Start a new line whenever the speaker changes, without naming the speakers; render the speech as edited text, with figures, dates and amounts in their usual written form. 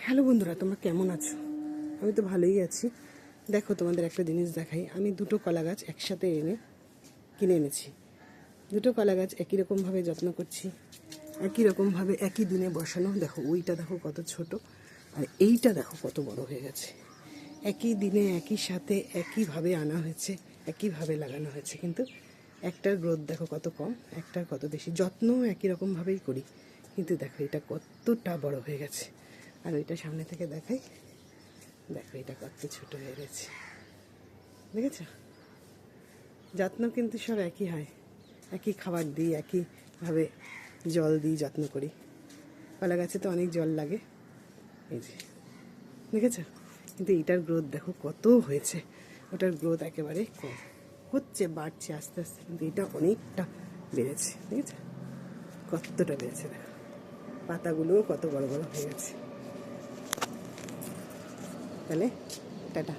Hello বন্ধুরা, তোমরা কেমন আছো? আমি তো ভালোই আছি। দেখো, তোমাদের একটা জিনিস দেখাই। আমি দুটো কলা গাছ একসাথে কিনে এনেছি। দুটো কলা গাছ একই রকমভাবে যত্ন করছি, একই রকমভাবে একই দিনে বসানো। দেখো, ওইটা দেখো কত ছোট, আর এইটা দেখো কত বড় হয়ে গেছে। একই দিনে একই সাথে একইভাবে আনা হয়েছে, একইভাবে লাগানো হয়েছে, কিন্তু একটার গ্রোথ দেখো কত কম, একটার কত বেশি। যত্নও একই রকমভাবেই করি, কিন্তু দেখো এটা কতটা বড় হয়ে গেছে। আর ওইটা সামনে থেকে দেখাই, দেখো এটা কত ছোট হয়ে গেছে। দেখেছ? যত্ন কিন্তু সব একই হয়, একই খাবার দিই, একইভাবে জল দিই, যত্ন করি। কলা গাছে তো অনেক জল লাগে, এই যে দেখেছ? কিন্তু এটার গ্রোথ দেখো কত হয়েছে, ওটার গ্রোথ একেবারে কম হচ্ছে, বাড়ছে আস্তে আস্তে, কিন্তু এটা অনেকটা বেড়েছে। দেখেছ কতটা বেড়েছে? দেখো পাতাগুলোও কত বড় বড় হয়ে গেছে। তাহলে টাটা।